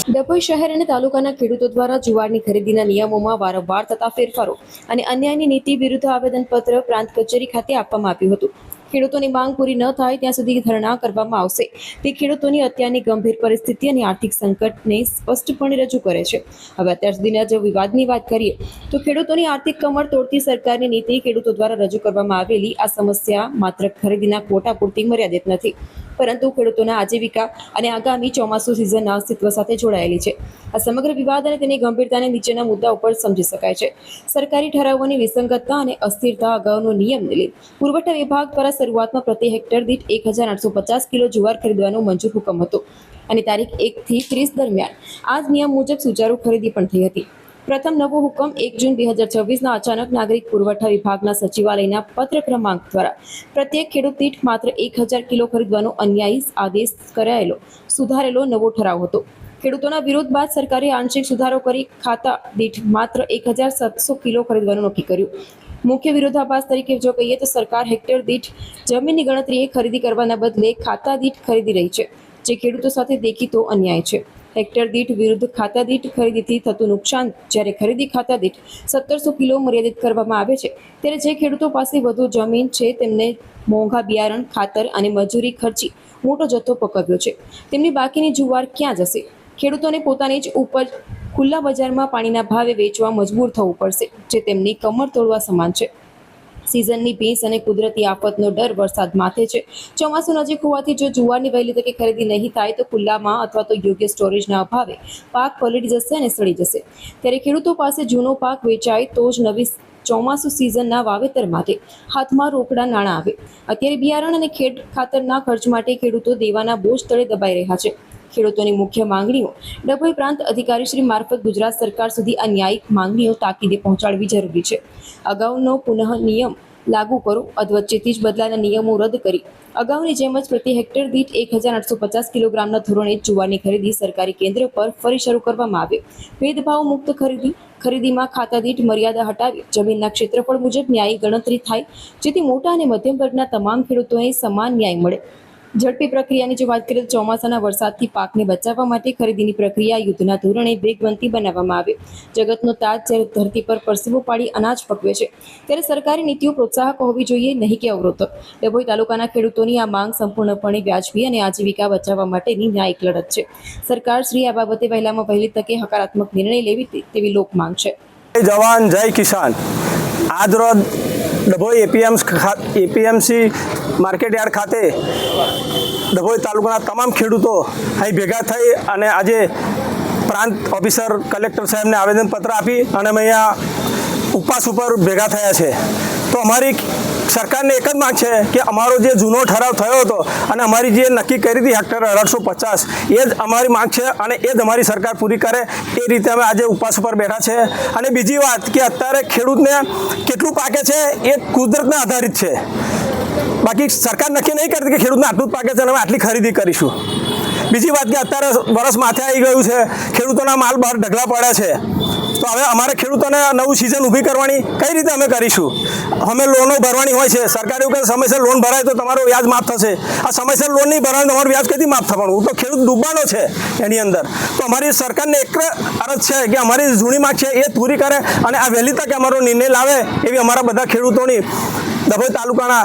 ડભોઈ શહેર અને તાલુકાના ખેડૂતો દ્વારા જુવારની ખરીદીના નિયમોમાં વારંવાર થતા ફેરફારો અને અન્યાયની નીતિ વિરુદ્ધ આવેદનપત્ર પ્રાંત કચેરી ખાતે આપવામાં આવ્યું હતું। ખેડૂતોની માંગ પૂરી ન થાય ત્યાં સુધી ધરણા કરવામાં આવશે તે ખેડૂતોની અત્યારની ગંભીર પરિસ્થિતિ અને આર્થિક સંકટને સ્પષ્ટપણે રજૂ કરે છે। હવે અત્યાર સુધીના જો વિવાદની વાત કરીએ તો ખેડૂતોની આર્થિક કમર તોડતી સરકારની નીતિ ખેડૂતો દ્વારા રજૂ કરવામાં આવેલી આ સમસ્યા માત્ર ખરીદીના ક્વોટા પૂરતી મર્યાદિત નથી, પરંતુ ખેડૂતોના આજીવિકા અને આગામી ચોમાસુ સિઝનના અસ્તિત્વ સાથે જોડાયેલી છે। આ સમગ્ર વિવાદ અને તેની ગંભીરતાને નીચેના મુદ્દા ઉપર સમજી શકાય છે। સરકારી ઠરાવોની વિસંગતતા અને અસ્થિરતા અગાઉનો નિયમ પુરવઠા વિભાગ દ્વારા શરૂઆતમાં પ્રતિ હેક્ટર દીઠ 1850 કિલો જુવાર ખરીદવાનો મંજૂર હુકમ હતો અને તારીખ 1 થી 30 દરમિયાન આ જ નિયમ મુજબ સુચારુ ખરીદી પણ થઈ હતી। પ્રથમ નવો હુકમ 1 જૂન 2026ના અચાનક નાગરિક પુરવઠા વિભાગના સચિવાલયના પત્ર ક્રમાંક દ્વારા પ્રત્યેક ખેડૂત દીઠ માત્ર 1000 કિલો ખરીદવાનો અન્યાયી આદેશ કરાયેલો સુધારેલો નવો ઠરાવ હતો। ખેડૂતોના વિરોધ બાદ સરકારે આંશિક સુધારો કરી ખાતા દીઠ માત્ર 1700 કિલો ખરીદવાનું નક્કી કર્યું। મુખ્ય વિરોધાભાસ તરીકે જો કહીએ તો સરકાર હેક્ટર દીઠ જમીનની ગણતરીએ ખરીદી કરવાના બદલે ખાતા દીઠ ખરીદી રહી છે, જે ખેડૂતો સાથે દેખીતો અન્યાય છે। હેક્ટર દીઠ વિરુદ્ધ ખાતા દીઠ ખરીદીથી થતું નુકસાન જ્યારે ખરીદી ખાતા દીઠ 1700 કિલો મર્યાદિત કરવામાં આવે છે, ત્યારે જે ખેડૂતો પાસે વધુ જમીન છે તેમને મોંઘા બિયારણ, ખાતર અને મજૂરી ખર્ચી મોટો જથ્થો પકવ્યો છે, તેમની બાકીની જુવાર ક્યાં જશે? ખેડૂતોને પોતાની જ ઉપજ ખુલ્લા બજારમાં પાણીના ભાવે વેચવા મજબૂર થવું પડશે, જે તેમની કમર તોડવા સમાન છે। સિઝનની ભેંસ અને કુદરતી આફતનો ડર વરસાદ માથે છે। ચોમાસું નજીક હોવાથી જો જુવારની વહેલી તકે ખરીદી નહીં થાય તો ખુલ્લામાં અથવા તો યોગ્ય સ્ટોરેજના અભાવે પાક પલળી જશે અને સડી જશે। ત્યારે ખેડૂતો પાસે જૂનો પાક વેચાય તો જ નવી ચોમાસુ સિઝનના વાવેતર માટે હાથમાં રોકડા નાણાં આવે। અત્યારે બિયારણ અને ખેડ ખાતરના ખર્ચ માટે ખેડૂતો દેવાના બોજ તળે દબાઈ રહ્યા છે। ખેડૂતોની મુખ્ય માંગણીઓ ડભોઈ પ્રાંત અધિકારીશ્રી મારફત ગુજરાત સરકાર સુધી આ ન્યાયિક માંગણીઓ તાકીદે પહોંચાડવી જરૂરી છે। અગાઉનો પુનઃ નિયમ લાગુ કરો, અધવચ્ચેથી જ બદલાયેલા નિયમો રદ કરી અગાઉની જેમ જ પ્રતિ હેક્ટર દીઠ 1850 કિલોગ્રામના ધોરણે જુવારની ખરીદી સરકારી કેન્દ્ર પર ફરી શરૂ કરવામાં આવે। ભેદભાવ મુક્ત ખરીદીમાં ખાતા દીઠ મર્યાદા હટાવી જમીનના ક્ષેત્રફળ મુજબ ન્યાયી ગણતરી થાય, જેથી મોટા અને મધ્યમ વર્ગના તમામ ખેડૂતોને સમાન ન્યાય મળે। ઝડપી પ્રક્રિયાની જો વાત કરીએ તો ચોમાસાના વરસાદથી પાકને બચાવવા માટે ખરીદીની પ્રક્રિયા યુદ્ધના ધોરણે વેગવંતી બનાવવામાં આવે। જગતનો તાજ જ્યારે ધરતી પર પરસેવો પાડી અનાજ પકવે છે, ત્યારે સરકારી નીતિઓ પ્રોત્સાહક હોવી જોઈએ, નહીં કે અવરોધક। ડભોઈ તાલુકાના ખેડૂતોની આ માંગ સંપૂર્ણપણે વ્યાજબી અને આજીવિકા બચાવવા માટેની ન્યાયિક લડત છે। સરકાર શ્રી આ બાબતે વહેલામાં વહેલી તકે હકારાત્મક નિર્ણય લેવી તેવી લોક માંગ છે। જય જવાન જય કિસાન। આજરોજ ડભોઈ એપીએમસી માર્કેટયાર્ડ ખાતે ડભોઈ તાલુકાના તમામ ખેડૂતો અહીં ભેગા થઈ અને આજે પ્રાંત ઓફિસર કલેક્ટર સાહેબને આવેદનપત્ર આપી અને અમે અહીંયા ઉપવાસ ઉપર ભેગા થયા છે। તો અમારી સરકારને એક જ માંગ છે કે અમારો જે જૂનો ઠરાવ થયો હતો અને અમારી જે નક્કી કરી હતી હેક્ટર 1850 એ જ અમારી માંગ છે અને એ જ અમારી સરકાર પૂરી કરે એ રીતે અમે આજે ઉપવાસ ઉપર બેઠા છે। અને બીજી વાત કે અત્યારે ખેડૂતને કેટલું પાકે છે એ કુદરતને આધારિત છે, બાકી સરકાર નક્કી નહીં કરતી કે ખેડૂતને આટલું જ પાકે છે અને અમે આટલી ખરીદી કરીશું। બીજી વાત કે અત્યારે વરસ માથે આવી ગયું છે, ખેડૂતોના માલ બહાર ઢગલા પડ્યા છે, તો હવે અમારે ખેડૂતોને નવું સિઝન ઊભી કરવાની કઈ રીતે અમે કરીશું? અમે લોનો ભરવાની હોય છે, સરકાર એવું કહે સમયસર લોન ભરાય તો તમારો વ્યાજ માફ થશે। આ સમયસર લોન નહીં ભરાય તમારું વ્યાજ કઈથી માફ થવાનું? તો ખેડૂત ડૂબવાનો છે એની અંદર। તો અમારી સરકારને એક અરજ છે કે અમારી જૂની માંગ છે એ પૂરી કરે અને આ વહેલી તકે અમારો નિર્ણય લાવે એવી અમારા બધા ખેડૂતોની ડભોઈ તાલુકાના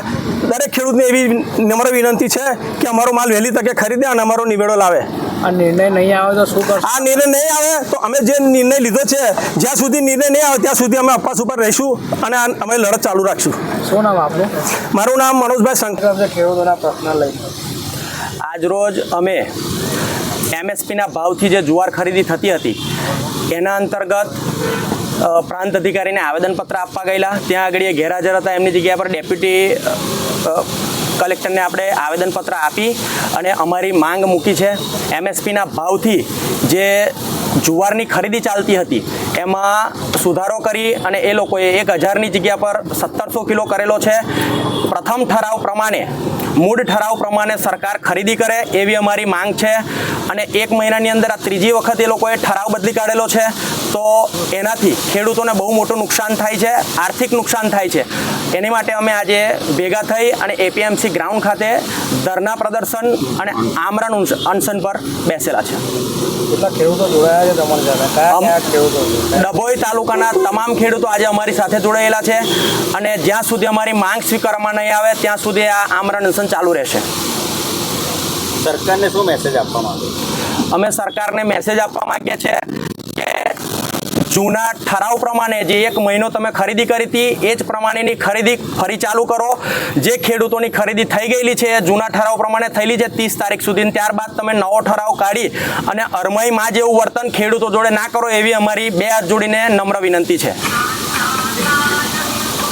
દરેક ખેડૂતને એવી નમ્ર વિનંતી છે કે અમારો માલ વહેલી તકે ખરીદે અને અમારો નિવેડો લાવે। આ નિર્ણય નહીં આવે તો શું કરશો? આ નિર્ણય નહીં આવે તો અમે જે નિર્ણય લીધો છે જ્યાં સુધી નિર્ણય નહીં આવે ત્યાં સુધી અમે ઉપવાસ ઉપર રહીશું અને અમે લડત ચાલુ રાખશું। શું નામ આપનું? મારું નામ મનોજભાઈ શંકર। ખેડૂતોના પ્રશ્ન લઈ આજરોજ અમે એમએસપીના ભાવથી જે જુવાર ખરીદી થતી હતી એના અંતર્ગત પ્રાંત અધિકારીને આવેદનપત્ર આપવા ગયેલા। ત્યાં આગળ એ ગેરહાજર હતા, એમની જગ્યા પર ડેપ્યુટી કલેક્ટરને આપણે આવેદનપત્ર આપી અને અમારી માંગ મૂકી છે। એમએસપીના ભાવથી જે જુવારની ખરીદી ચાલતી હતી એમાં સુધારો કરી અને એ લોકોએ 1000ની જગ્યા પર 1700 કિલો કરેલો છે। પ્રથમ ઠરાવ પ્રમાણે મૂળ ઠરાવ પ્રમાણે સરકાર ખરીદી કરે એવી અમારી માંગ છે અને 1 મહિનાની અંદર આ ત્રીજી વખત એ લોકોએ ઠરાવ બદલી કાઢેલો છે, તો એનાથી ખેડૂતોને બહુ મોટું નુકસાન થાય છે, આર્થિક નુકસાન થાય છે। એની માટે અમે આજે ભેગા થઈ અને એપીએમસી ગ્રાઉન્ડ ખાતે ધરના પ્રદર્શન અને આમરણ અનશન પર બેસેલા છે। કેટલા ખેડૂતો જોડાયા છે તમારી સાથે કયા કયા ખેડૂતો છે ડભોઈ તાલુકાના તમામ ખેડૂતો આજે અમારી સાથે જોડાયેલા છે અને જ્યાં સુધી અમારી માંગ સ્વીકારવામાં નહીં આવે ત્યાં સુધી આ આમરણ અનશન ચાલુ રહેશે. સરકારને શું મેસેજ આપવા માંગો? અમે સરકારને મેસેજ આપવા માંગીએ છીએ કે જૂના ઠરાવ પ્રમાણે જે 1 મહિનો તમે ખરીદી કરી હતી એ જ પ્રમાણેની ખરીદી ફરી ચાલુ કરો. જે ખેડૂતોની ખરીદી થઈ ગયેલી છે એ જૂના ઠરાવ પ્રમાણે થયેલી છે 30 તારીખ સુધી, ત્યારબાદ તમે નવો ઠરાવ કાઢી અને અરમઈમાં જેવું વર્તન ખેડૂતો જોડે ના કરો એવી અમારી 2 હાથ જોડીને નમ્ર વિનંતી છે.